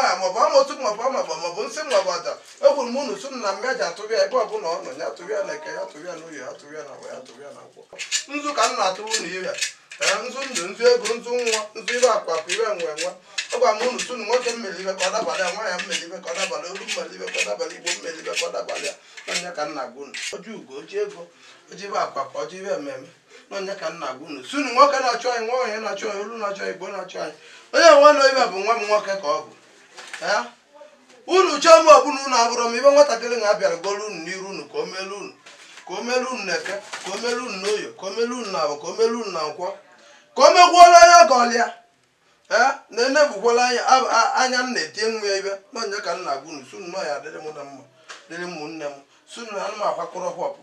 nwaanyị maọbụ amotu maọbụ amagba maọbụ nsị maọbụ ada ekwuru m unu sunu na mgaji atụbịa ebe ọbụla ọ nọ ya tụbịa na eke ya tụbịa na uyo ya tụbịa na agwa ya tụbịa na nkwọ nzu ka m na-atụrụ unu ihe nzu ndụ nzu ego nzu nwa nzu ibe akwapụ ibe nwe nwa ọ gwa m unu sunu nwoke mmelibe ka ọ dabalị ya nwaanyị mmelibe ka ọ dabalị olu mmelibe ka ọ dabalị igbo mmelibe ka ọ dabalị ya n'ọnya ka nna gwa unu oji ugo oji ego oji ibe akwapụ oji ibe mmemme n'ọnya ka nna gwa unu sunu nwoke na-achọ anyị nwa onye na-achọ anyị olu na-achọ anyị igbo na-achọ anyị onye nwa na ibe bụ nwa m nwoke ka ọ bụ unu chọọ m ọbụla unu abụrọ m ibe nwatakịrị na-abịara golu unu n'iru unu ka o melu unu ka o melu unu n'eke ka o melu unu n'oyo ka o melu unu na abụ ka o melu unu na nkwọ ka o megwuola onye ọga ọlịa na-enebugwala anya m na-eti nwa ya ibe n'ọnya ka m na-agwa unu sunu nọ ya dịrị m na mma dịrị m nne m sunu na anụ m akwakọrọ họpụ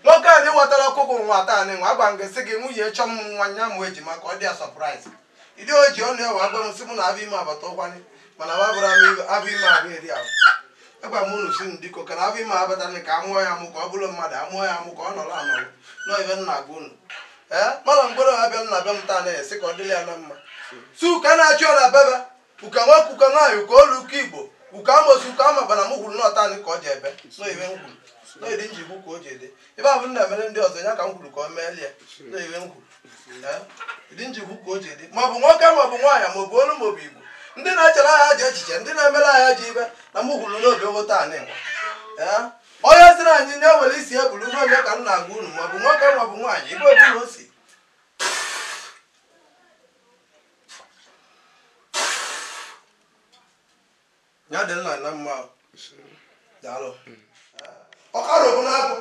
nwoke a dị nwetara ọkụkụ nwa taa na nwa agwa m gị sị gị nwunye chọọ m nwa nya mụ ejima ka ọ dị ya sọpraịz ịdị oji ọnụ ya wa agwa m sị mụ na abụ ime abata ụkwanye mana abụ ime abụ eri ahụ agwa m unu si ndịko ka na abụ ime abatana ka amụọ ya amụ ka ọ bụrụ mmadụ amụọ ya amụ ka ọ nọrọ anọrọ n'ibe nna gwa unu mana mgbere ha bịa nna be m taa na-esi ka ọ dịrị ya na mma su ka na-achị ọ na bebe uka nwoke uka nwaanyị uka olu uka igbo uka amosu uka amabana m gwuru n'ọtanị ka ọ ji ebe n'ibe m kwuru n'ịdị njikwu ka o ji ede ebe abụ nna emere ndị ọzọ ya ka m kwuru ka ọ meelie ya n'ibe m kwuru ịdị njikwu ka o ji ede maọbụ nwoke maọbụ nwaanyị maọbụ olu maọbụ igbo ndị na-echere agha ji echiche ndị na-emere agha ji ibe na m gwuru n'obi oghota anị nwa onye sịrị anyị nye were isi ebulu n'onye ka m na-agwa unu maọbụ nwoke maọbụ nwaanyị ibe ebula o si ya dị nna na mma daalụ ọkara bụ na-abụ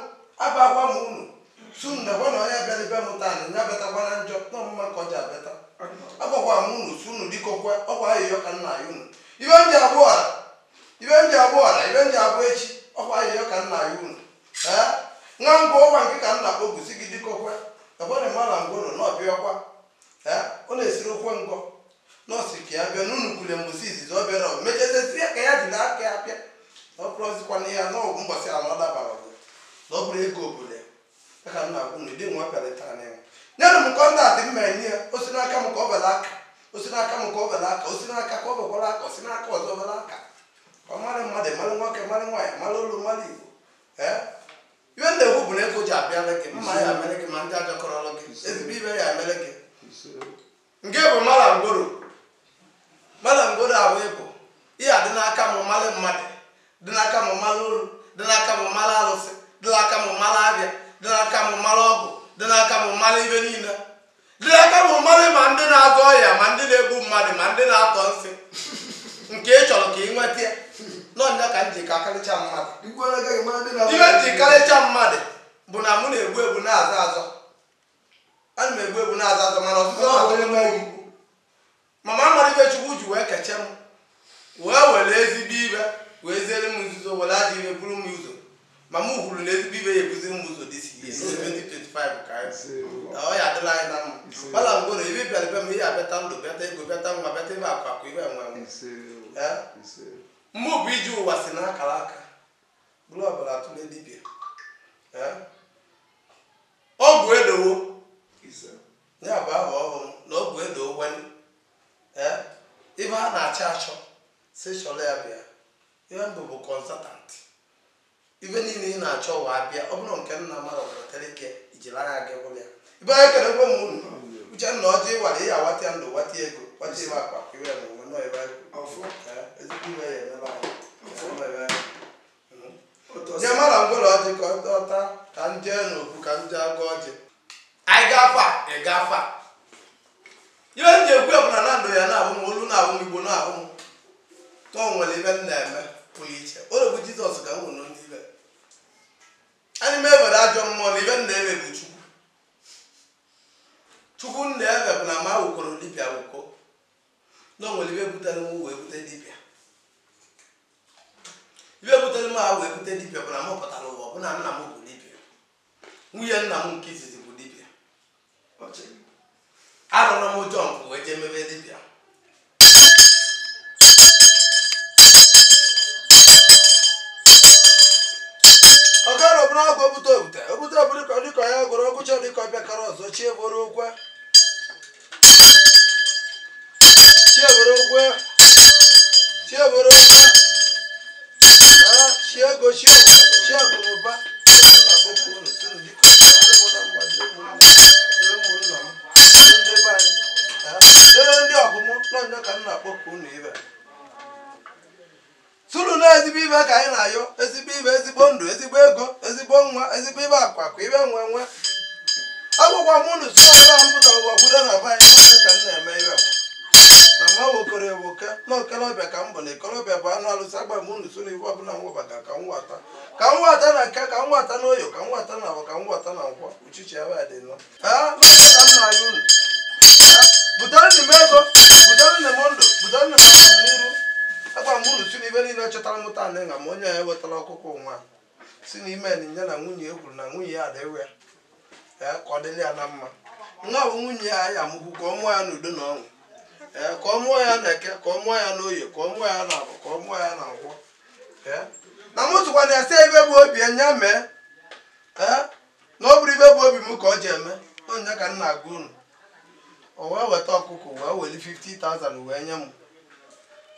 abụ agwa m unu su ndekwa na onye bịara ibe m taa na ya betakwa na njọ na ọmụma ka ọ ji abịata agwakwa m unu su unu dịkokwe ọkwa ahịhịa ka nna ya unu ibe m ji abụ ọra ibe m ji abụ ọra ibe m ji abụ echi ọkwa ahịhịa ka nna ya unu nwa ngwa ọkwa nke ka nna kpogusi gị dịkokwe ekwere mara ngworo na ọbịa ọkwa ọ na-esiri okwe ngọ nọọsụ ka ya bịa n'unu kwule mgbosi izizi ọ bịara mechasịsị ya ka ya jiri aka ya pịa na ọ bụrụzikwana ya n'ọgwụ mgbasị ala ọ dabara ọgụ na ọ bụrụ ego obodo ya ka m na-agwụ na ụdị nwa bịara taa na enwe nyere m kọntaktị m mere nye ya o si n'aka m ka ọ bela aka o si n'aka m ka ọ bela aka o si n'aka ka ọ bekwara aka o si n'aka ọzọ bela aka ka ọ mara mmadụ mara nwoke mara nwaanyị mara olu mara igbo ibe ndị egwu bụ na ego ji abịara gị mma ya mere gị ma ndị ajọkọrọlụ gị ezigbo ibe ya mere gị nke bụ mara ngworo ahụ ịbụ ihe a dị n'aka m mmalị mmadụ dị n'aka m mmalị olu dị n'aka m mmalị alụsị dị n'aka m mmalị abịa dị n'aka m mmalị ọgwụ dị n'aka m mmalị ibe niile dị n'aka m mmalị ma ndị na-azọ ọhịa ma ndị na-egbu mmadụ ma ndị na-atọ nsị nke ị chọrọ ka ị nweta ya n'ọnya ka m ji ka karịcha mmadụ ihe m ji karịcha mmadụ bụ na mụ na-egbu egbu na-azọ azọ ana m egbu egbu na-azọ azọ mana ọtụtụ mama mmadụ ibe chukwu ji wee keche m wee were ezigbo ibe wee ziere m nzuzo were aja ibe buru m ụzọ ma m hụrụ na ezigbo ibe ya ebuziri m ụzọ dị sie 2025 ka ọ ya adịla anyị na mma gbala ngworo ibe bịara ibe m ihe abịata ndụ bịata ego bịata nwa bịata ibe akwakọ ibe nwe mmụ bụ iji ụwa si n'akara aka bụrụ ọbara atụle dibịa ọgwụ edowo ya bụ aha ọhụrụ na ọgwụ edowo gwanye ibe a na-achọ achọ si chọrọ ya bịa ihe mbụ bụ kọnsatant ibe niile ị na-achọ wa abịa ọ bụrụ nke nna mara ọbụrụtereke ijiri anya gị bụrụ ya ibe anyị kerekwe m unu uche nna ọjọọ ịwara ihe awata ya ndụ wata ego wata ibe akwa iwe na onwe nọ ebe ezigbo ibe ya emela nye mara ngwụlọ ọjị ka ọta ka nje n'okwu ka nje agụ ọjị anyị gafa ị gafa ihe m ji ekwu ọbụla na ndụ ya na-ahụ m olu na-ahụ m igbo na-ahụ m ka o nwere ibe m na-eme pụrụ iche oregbu jizọs ka m nwụrụ ndị ibe anyị m ewere ajọ mmụọ na ibe m na-ewe bụ chukwu m na-ewe bụ na ma wụkọrọ dibịa wụkọ na o nwere ibe butere m wee bute dibịa ibe butere m ha wee bute dibịa bụ na m pụtara ụwa bụ na nna m bụ dibịa nwunye nna m nke izizi bụ dibịa arụrụ m jọmpụ wee jee mebe dibịa ọgara ọbụla ọgwụ obute ọbụrụ dịka ya gụrụ ọgwụcha dịka ọbịakara ọzọ chieboro ogwe mụ n'ọnya ka m na-akpọku unu ibe sunu na-ezigbo ibe ka anyị na-ayọ ezigbo ibe ezigbo ndụ ezigbo ego ezigbo nwa ezigbo ibe akwa ibe nwe agwụgwa m unu si ọbụla mpụtara gwagwudo na be anyị ka m na-eme ibe na ma wokere ewoke na okelobịa ka m bụ na ekolobịa bụ anụ alụsị agba m unu so na ibe ọbụla nwebaka ka m nwata na nke ka m nwata na oyo ka m nwata na abụ ka m nwata na nkwọ uchichi ebe dị nọ ka m na-ayọ unu butere ndị m ego butere ndị m ndụ butere ndị m n'iru agwa m unu si n'ibe niile chọtara mụta anị nga ma onye ya ewetara ọkụkọ nwa si n'ime enyi ya na nwunye e kwuru na nwunye ya adịwe ya ka ọ dịrị ya na mma nwa bụ nwunye ya ya amụkwu ka ọ mụọ ya n'udo na ọṅụ ka ọ mụọ ya na eke ka ọ mụọ ya n'oye ka ọ mụọ ya na abụ ka ọ mụọ ya na nkwọ na m tụkwana ya si ibe bụ obi enya mee na ọ bụrụ ibe bụ obi m ka ọ ji eme onye ka m na-agwa unu o wee weta ọkụkọ wee weli 50,000 wee nye m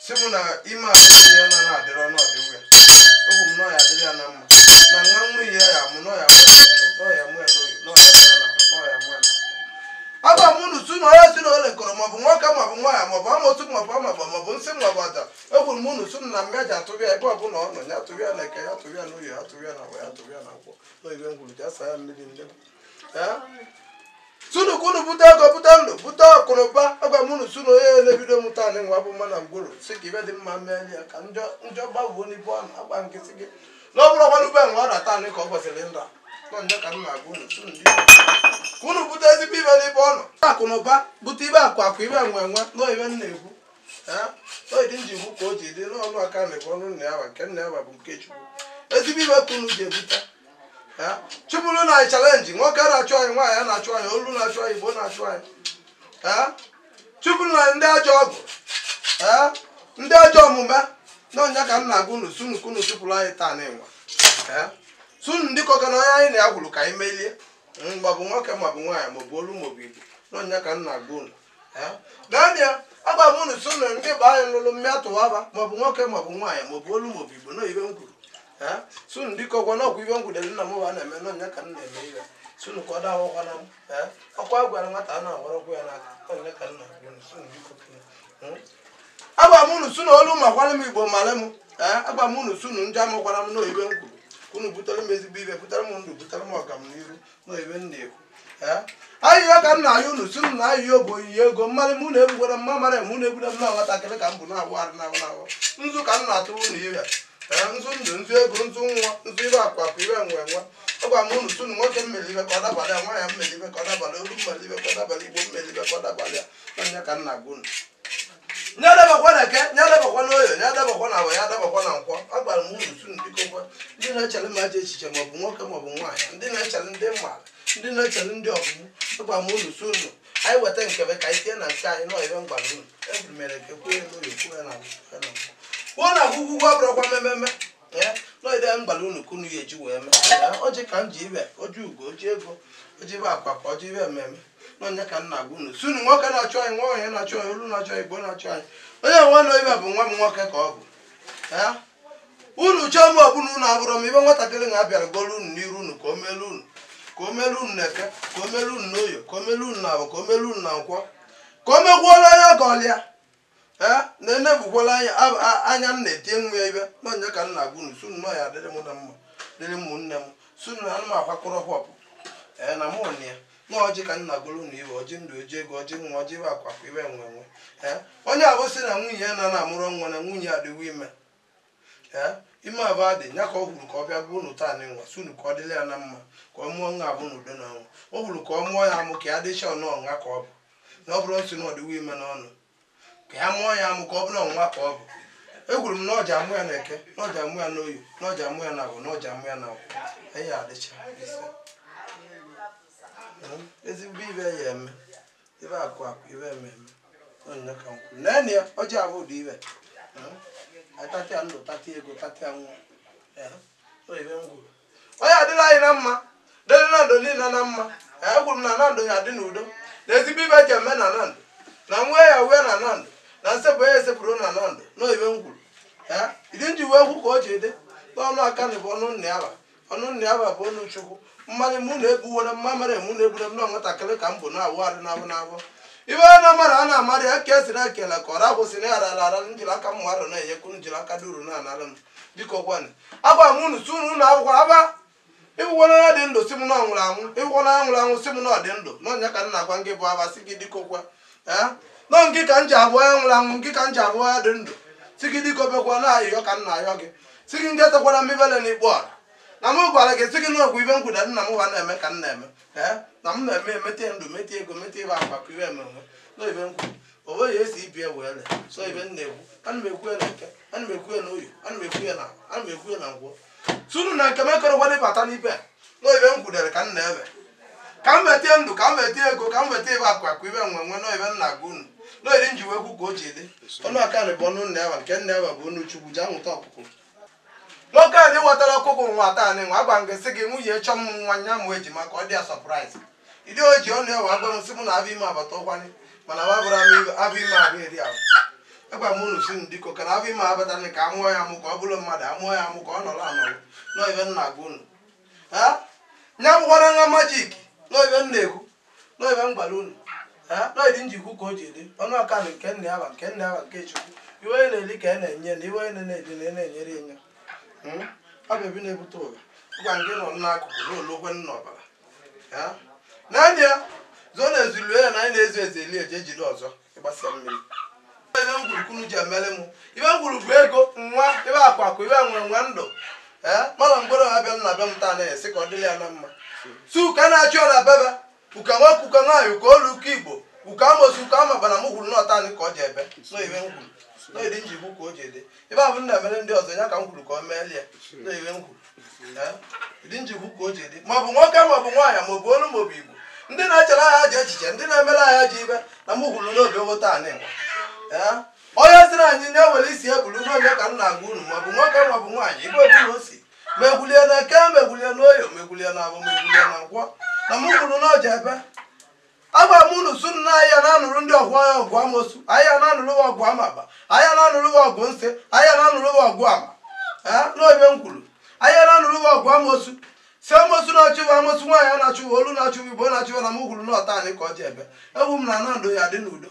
si m na ime ahụ ya na-adịrọ n'ọdịwe okwu m nọ ya adịrị ya na mma na nwa nwunye ya mụ nọ ya mụ ya mụ ya n'oyi agba m unu su na onye si na ole kọrọ maọbụ nwoke maọbụ nwaanyị maọbụ amotu maọbụ amagba maọbụ nsị maọbụ ada ekwuru m unu su na m gaji atụbịa ebe ọbụla ọ nọ ya tụbịa na eke ya tụbịa na oyi ya tụbịa na agwa ya tụbịa na nkwọ n'oyibe ngwuru ji asa ya mmiri ndị sunu ka unu bute ego bute ndụ bute ọkụrụba agwa m unu su na onye na-ebido mụta anị nwa bụ mma na mgboro si ka ibe dị mma meeli ya ka njọ gbabuo n'ibu ọnụ agba nkịsị gị na ọ bụrụ ọkwanụ ube nwa ọ na-ata anị ka ọ kwesịrị nda nje ka m na-agwa unu su ndị ka unu bute ezigbo ibe n'ibe ọnụ akụnụba bute ibe akwa ibe nwe n'oyibe m na-ekwu oidi nji ikwu ka o ji dị n'ọnụ aka na ebe ọnụ nna ya nke nna ya bụ nke chukwu ezigbo ibe ka unu ji ebute chụpụrụ na anyị chalenji nwoke na-achụ anyị nwaanyị na-achụ anyị olu na-achụ anyị igbo na-achụ anyị chụpụrụ na ndị ajọ ọgụ ndị ajọ omume na ọnya ka m na-agwa unu sunu ka unu chụpụrụ anyị taa n'ịnwa sunu ndị kọga na onye anyị na-agwụrụ ka anyị melie maọbụ nwoke maọbụ nwaanyị maọbụ olu maọbụ igbo na ọnya ka m na-agwa unu naanị ya agba m unu sunu ndị bụ anyị lụrụ mmịatụwaba maọbụ nwoke maọbụ nwaanyị maọbụ olu maọbụ igbo na ibe m kwuru sunu ndị kọgwa na ọgwụ ibe m gwudere nna m wa na-eme n'ọnya ka m na-eme ihe sunu ka ọ dawakwana m ọkwa gwara nwata a na-agwarọkwu ya n'aka ọnya ka m na-agwa agba m unu sunu olu makwara m igbo mara m agba m unu sunu ndị amụkwara m n'oyibe m kwuru unu butere m ezigbo ibe butere m ndụ butere m ọganiru n'oyibe m na-ekwu ahịhịa ka m na-ayọ unu sunu na ahịhịa bụ oyiyi ego mmarị m na-egbugwara mma mara m na-egbure m na nwatakịrị ka m bụ na-awụ arụ na-awụ nzu ka m na-atụrụ unu ihe nzu ndụ nzu ego nzu nwa nzu ibe akwa ibe nwe ọgwa m unu sunu nwoke mmeli ibe ka ọ dabalị ya nwaanyị mmeli ibe ka ọ dabalị olu mmeli ibe ka ọ dabalị igbo mmeli ibe ka ọ dabalị ya ọnya ka m na-agwa unu nye adabakwa na eke nye adabakwa na oyo nye adabakwa na agwa ya adabakwa na nkwọ agbara m unu sunu bikokwa ndị na-echere m aja echiche maọbụ nwoke maọbụ nwaanyị ndị na-echere ndị mmadụ ndị na-echere ndị ọgụgụ agwa m unu sunu anyị weta nkebe ka anyị tie na nke anyị nọọ ibe mgbara unu eburu mere eke kwuo ya n'oyo kwuo ya na kwuo na agwụgwụ abụrụkwa mmemme n'ide mgbara unu ka unu ya eji wee mee oji ka m ji ibe oji ugo oji ego oji ibe akwa ka oji ibe mmemme n'onye ka m na-agwa unu sunu nwoke na-achụ anyị nwa onye na-achụ anyị olu na-achụ anyị igbo na-achụ anyị onye nwa na ibe bụ nwa m nwoke ka ọ bụ unu chọọ m ọbụla unu abụrọ m ibe nwatakịrị na-abịara golu unu n'iru unu ka o melu unu na eke ka o melu unu n'oyo ka o melu unu na abụ ka o melu unu na nkwọ ka o megwuola onye ọga ọlịa na-enebụkwala anya m na-eti nwa ya ibe n'onye ka m na-agwa unu sunu nọ ya dịrị m na mma dịrị m nne m sunu na ana m akwakọrọ họpụ na mụ na ya na ọjị ka m na-agụrụ unu ibe ọjị ndụ oji ego ọjị nwa ọjị ibe akwa ibe nwe onye abụ sị na nwunye ya na-amụrụ nwa na nwunye adịwo ime ime abụ adị ya ka ọ hụrụ ka ọ bịa gbuo unu taa n'ịnwa sunu ka ọ dịrị ya na mma ka ọ mụọ nwa abụ n'udo na ọnwa o hụrụ ka ọ mụọ ya amụ ka ya dịcha ọnọọ nha ka ọ bụ na ọ bụrụ nsị na ọdịwo ime n'ọnụ ka ya mụọ ya amụ ka ọ bụrụ ọnwa ka ọ bụ egwuru m na ọja amụ ya na eke na ọja amụ ya n'oyi na ọja amụ ya na abụ na ọja amụ ya na nkwụ ya adịcha ezigbo ibe ya eme ibe akụ ibe ememe onye ka nkwụ naanị ya ọjị abụ ụdị ibe tatịa ndụ tatịa ego tatịa nwa oyibe ngwuru onye adịla anyị na mma dịrị na ndụ niile na mma egwuru m na ndụ ya adị n'udo na ezigbo ibe ji eme na ndụ na nwa ya wee na ndụ na nsepụ ya esepụrụ na ndụ n'oyibe ngwuru ịdị nji wee kwu ka o ji dị n'ọnụ aka na bụ ọnụ nna ya bụ ọnụ chukwu mmadụ mụ na-ebuwere mma mere mụ na-ebure m na nwatakịrị ka m bụ na-awụ adị na-abụ ibe na mara ana amara ya ka esi na ekele ka ọra kwụsị na ara njiri aka mmadụ na-enyekwu njiri aka duru na anara m biko gwanụ agwa m unu si unu na akwụkwọ aba ịbụkwana ya dị ndụ si m na ọ nwụrụ anwụ ịbụkwana ya nwụrụ anwụ si m na ọ dị ndụ n'ọnya ka nna agwa ngị bụ aba si gị dịka okwa nọ ngị ka m ji abụọ ya nwụrụ anwụ ngị ka m ji abụọ ya dị ndụ si gị dịka obekwa na ayịyọ ka nna ayọ gị si gị nke tekwara mbibele na ikpo ọra na m gwara gị si gị na ọgwụ ibe nkwuda nna m ha na-eme ka m na-eme na m na-eme emete ndụ mete ego mete ibe akwa ka ibe emenwe no ibe nkwu o nweghị esi ibi ewele so ibe m na-ekwu ana m ekwu ya na nke ana m ekwu ya na oyi ana m ekwu ya na ngwọ sunu na nke mekọrọ gwa ịbata n'ibe no ibe m kwudere ka m na-ebe ka m weta ndụ ka m weta ego ka m weta ibe akwa ibe nwenwe no ibe m na-agụ unu no iri nji wekwu ka o ji dị ọnụ aka na bụ ọnụ nna ya nke nna ya bụ ọnụ chukwu ji anwụta ọkụkụ nwoke anyị wetara ọkụkụ nwa taa anyị nwa agwa nke sị gị nwunye chọ m nwa nya mụ ejima ka ọ dị ya sọpraịz ịdị o ji ọnụ ya wa agwa m sị m na abụ ime agbata ụkwanye mana abụ ime ahụ eri ahụ agwa m unu si ndịko ka na abụ ime abatana ka amụọ ya amụ ka ọ bụrụ mmadụ amụọ ya amụ ka ọ nọrọ anọrọ n'ibe nna agwa unu nya bụkwara nwa majik n'ibe m na-ekwu n'ibe m gwara unu n'ịdị njikwu ka o ji dị ọnụ aka na nke nna ya ba nke nna ya ba nke chukwu iwe onye na-eli ka a na-enye na iwe onye na-eli na na-enyere enye ọ bụ ebi na-ebute ụba gwa nke nọ n'akụkụ n'olokwe nna ọbara naanị ya zoo na-ezulu ya na anyị na-ezu ezu eli eje ejide ọzọ ịgbasịa mmiri ibe m gwuru kunu ji emere m ibe m gwuru bụ ego nwa ibe akwakụ ibe nwere nwa ndụ mana mgbere ha bịa nna be m taa na-esi ka ọ dịrị ya na mma su ka na-achị ọra bebe uka nwoke uka nwaanyị uka olu uka igbo uka amosu uka amabana m gwuru n'ọta anyị ka ọ ji ebe n'ibe m gwuru n'ịdị njikwu ka o ji ede ibe abụ na-emere ndị ọzọ ya ka m kwuru ka ọ meeli ya n'ibe m kwuru ịdị njikwu ka o ji ede maọbụ nwoke maọbụ nwaanyị maọbụ olu maọbụ igbo ndị na-echere agha ji echiche ndị na-emere agha ji ibe na m gwuru n'obi oghota anyị nwa onye sịrị anyị nye were isi ebulu n'onye ka m na-agwa unu maọbụ nwoke maọbụ nwaanyị ibe ebulu o si megbulie na eke megbulie n'oyo megbulie na abụ megbulie na nkwọ na m gwuru n'oji ebe agwa m unu su nna ahịa na-anụrụ ndị ọgwụ ya ọgwụ amosu ahịa na-anụrụ ọgwụ amaba ahịa na-anụrụ ọgwụ nsị ahịa na-anụrụ ọgwụ ama n'obe m kwuru ahịa na-anụrụ ọgwụ amosu si amosu na-achụwa amosu nwaanyị na-achụwa olu na-achụwa igbo na-achụwa na m gwuru n'ọta anyị ka ọ ji ebe ewu m na nandụ ya dị n'udo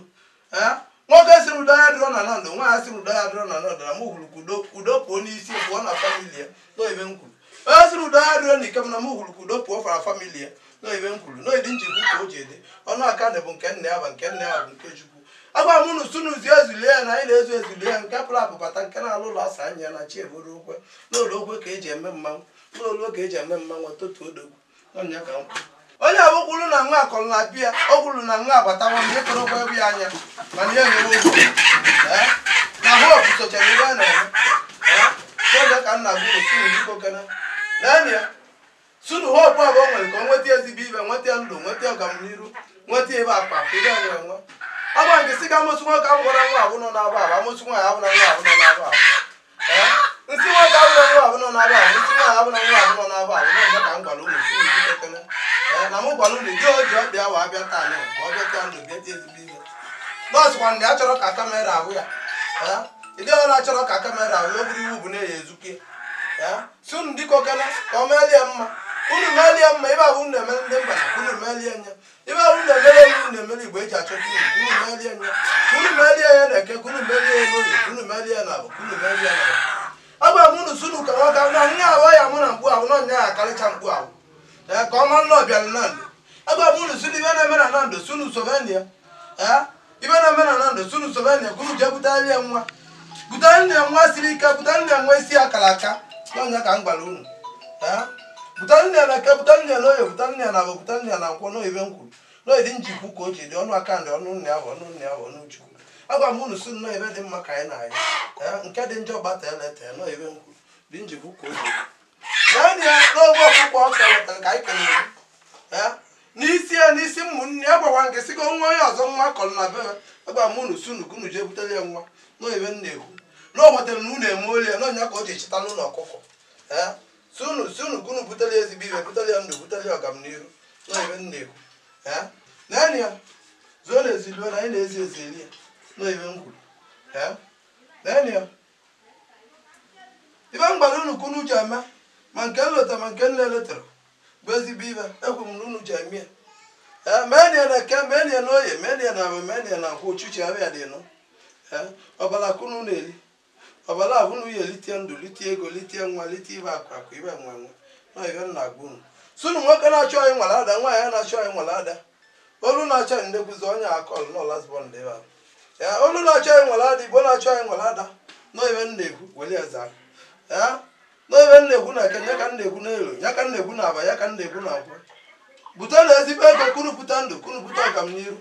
nwoke siri udo ya dịrọ na nandụ nwaanyị siri udo ya dịrọ na nandụ na m gwuru ka udo pụọ n'isi pụọ na famili ya n'obe m kwuru onye siri udo ya dịrọ na ike m na m gwuru ka udo pụọ fara famili ya n'obe m kwuru n'ịdị njikwu ka o ji ede ọnụ aka na bụ nke nna ya ba nke nna ya bụ nke chukwu agwa m unu sunu zi ezulie ya na anyị na-ezu ezulie ya nke pụrụ apụbata nke na-alụ ụlọ asa anya ya na chi eboro okwe n'ụlọ okwe ka eji eme mmanwụ n'ụlọ oge eji eme mmanwụ totu odogwu ọnya ka nkwu onye abụkwuru na nwa akọrọ na bịa o kwuru na nwa agbatawa ndị kọrọ okwe ebe ya anya mana ya enyewe ụgwọ na hopu sochara ibe a na-eme n'oge ka nna gwuru sunu biko kene naanị ya sunu hopu abụọ nwere ka o nweta ezigbo ibe nweta ndụ nweta ọganiru nweta ebe akpa ibe nwere nwa agba nke si ga amosu nwoke abụghara nwa abụ nọ n'aba abụ amosu nwaanyị abụ na nwa abụ nọ n'aba abụ nsị nwoke abụrụ nwa abụ nọ n'aba abụ nsị nwaanyị abụ na nwa abụ nọ n'aba abụ na-eme ka m gwara ụlọ sunu biko kene na m gwara ụlọ dị oji ọbịa wa abịa taa anyị ka ọ bịata ndụ bịata ezigbo ibe nọọsụkwa ndị a chọrọ ka kamera ahụ ya ịdị ọrụ achọrọ ka kamera ahụ ya bụrụ iwu bụ na-eyi ezuke sunu dịka okene ka ọ meelie mma unu meelie mma ibe ahụ unu na-emere ndị mba na unu meelie nya ibe ahụ na-emere elu na-emere igbo eji achọta unu meelie nya unu meelie ya na eke unu meelie ya n'oyi unu meelie ya na abụ unu meelie ya na abụ agwa m unu sunu ka nwoke na nya ahụ ya mụ na mgbu ahụ na ọnya ya akarịcha mgbu ahụ ka ọ mara na ọbịara na ndụ agwa m unu sunu ibe na-eme na ndụ sunu sovenia ibe na-eme na ndụ sunu sovenia ka unu jee butarịa nwa butarịa ya nwa siri ike butarịa ya nwa isi akara aka n'ọnya ka m gwara unu butarịa na eke butarịa na oye butarịa na abụ butarịa na nkwọ n'ibe m kwuru n'ịdị njikwu ka o ji dị ọnụ aka ndị ọnụ nna ya bụ ọnụ nna ya bụ ọnụ chukwu agwa m unu si nnọọ ebe dị mma ka anyị na-anya nke dị njọ gbata eleta n'ebe m kwuru dị njikwu ka o ji naanị ya n'oge ọkpụkpọ ọka wetara ka anyị kelere n'isi ya n'isi ụmụnne ya gwara nke sịgo nwa onye ọzọ nwa kọrọ na bebe agwa m unu si unu ka unu jee butere ya nwa n'ebe m na-ekwu na ọ gbatara na unu eme oli ya n'ọnya ka o ji cheta n'ụlọ ọkụkọ si unu ka unu butere ya ezigbo ibe butere ya ndụ butere ya ọganiru n'ebe m na-ekwu naanị ya zuo na eziluo na anyị na-ezi ezeli ya n'ebe m kwuru naanị ya ibe m gbara unu ka unu ji eme ma nke nleta ma nke nna eletara bụ ezigbo ibe ekwu m na unu ji eme menie na ke menie na oye menie na menie na kwa chuchi abịa dị no ọbala kunu na-eli ọbala abụnụ ya elitie ndụ litie ego litie nwa litie ibe akwa ibe nwenwe na ibe nna gbunu sunu nwoke na-achọ anyị nwere ada nwaanyị na-achọ anyị nwere ada olu na-achọ anyị ndekwuzi onye akọl nọ lasbon dị ya olu na-achọ anyị nwere ada igbo na-achọ anyị nwere ada na ibe nna-ekwu weli eza na ibe nna-ekwu na eke nyaka nna-ekwu n'elu nyaka nna-ekwu na aba yaka nna-ekwu na akwa bute na ezigbo ego kunupụta ndụ kunupụta ọganiru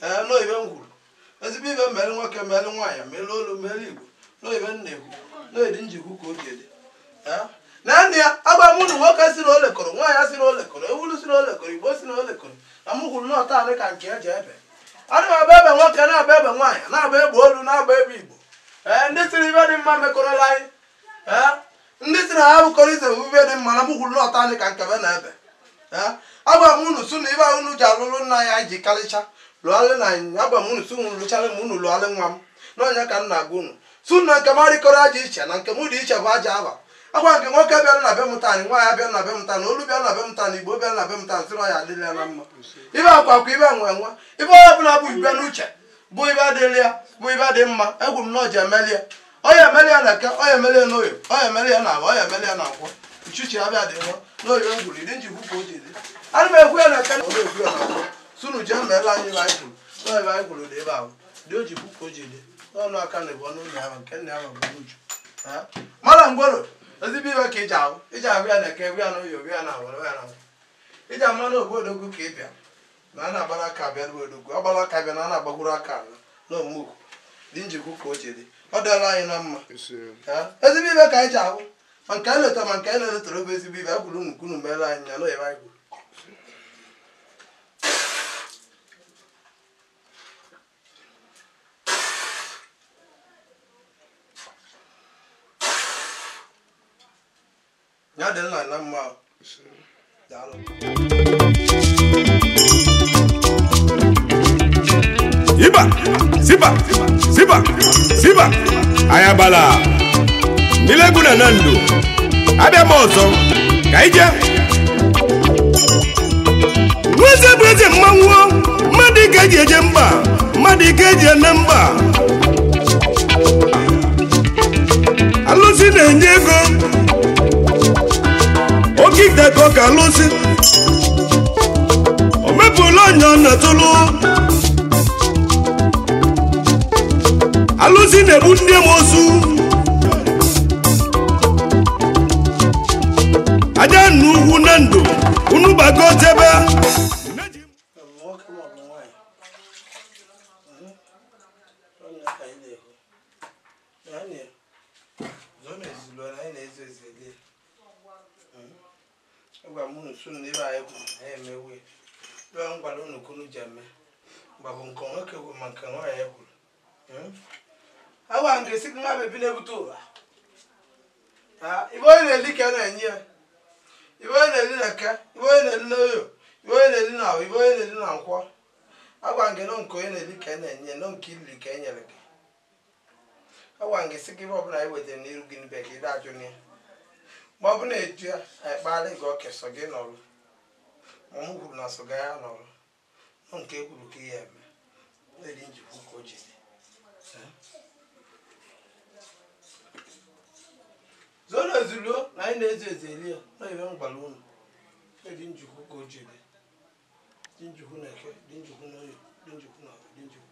na ibe ngwuru ezigbo ibe mere nwoke mere nwaanyị mere olu mere igbo na ibe nna-ekwu na-edi njikwu ka oge dị na nne ya agba mụ na nwoke si na olekọrọ nwaanyị si na olekọrọ ewulu si na olekọrọ igbo si na olekọrọ na mụ kwuru n'ọta anị ka nke eji ebe ana m agba ebe nwoke na-agba ebe nwaanyị na-agba egbe olu na-agba ebe igbo ndị siri ibe dị mma mekọrọla anyị ndị si na ha bụkọrọ ize ibe dị mma na mụ kwuru n'ọta anị ka nkebe na ebe agba m unu su na ibe unu ji alụlụ nna ya ji karịcha lụalị na anyị agba m unu su unu lụcharị m unu lụalị nwa m n'ọnya ka m na-agwa unu su na nke m arịkọrọ aja iche na nke m dị iche bụ aja aba agwa nke nwoke bịara na be mụtani nwaanyị bịara na be mụtani olu bịara na be mụtani igbo bịara na be mụtani sịrị ya adịrị ya na mma ibe akwakwa ibe nwe nwa ibe onye ọbụla bụ igbe n'uche bụ ibe adịrị ya bụ ibe dị mma egwu m na ọji emeli ya onye emeli ya na eke onye emeli ya n'oyo onye emeli ya na agba onye emeli ya na nkwọ uchuchi ya bịa dị nwa n'oyo ngwuru ịdị njikwu ka o ji dị ana m ekwu ya na eke na ọrụ ekwu ya na nkwọ sunu ji emeela anyị ibe anyị kwuru na ibe anyị kwuru dị ebe ahụ dị o jikwu ka o ji dị n'ọnụ aka na ebu ọnụ ụlọ ya nke nna ya ma bụ uju mara ngworo ezigbo ibe ka iji ahụ ya na eke ya na oyi ya na awara ya na iji ama na obodogu ka ịbịa na a na-agbara aka abịa n'obodogu ọgbara aka abịa na a na-agbagoro aka ala na omugwu dị njikwu ka o ji dị ọ dịla anyị na mma ezigbo ibe ka anyị ji ahụ ma nke anyị leta ma nke anyị na-eletara obe ezigbo ibe ekwuru nnukwu mere anyị ya na oyibe anyị kwuru ya dị nna na mma Iba, Siba, Ayabala, Nileguna Nando, Adamozo, Kaija, Weze Mango, Madikaja Jamba, Madikaja Namba, Alusina Diego. Kick that cock and lose it. Oh, me pull on your tolo. I lose in a bunde mosu. I don't know who Nando. Unubago Teba. Agwa munu sunu ni ba eku emewe lo ngwa lo nukunu jame babu nkonwe ke wo mankanwa eku agwa nge sigma be bi na buto ibo ile like na enye ibo ile li naka ibo ile li loyo ibo ile li na ibo ile li na nkwo agwa nge no nko ile like na enye no nkili ke enye leke agwa nge sigma obuna iwete ni iru gini be ke da joni ma bụ na eju ya ekpali ga okeso gị nọrụ ma mụ kwuru na so ga ya nọrụ nọ nke ekwuru ka ihe eme na-eri njikwu ka o ji zoro ezuruo na anyị na-ezo ezo eli ya na ebe mgbala unu na-eri njikwu ka o ji dị njikwu na eke dị njikwu na oyi dị njikwu na dị njikwu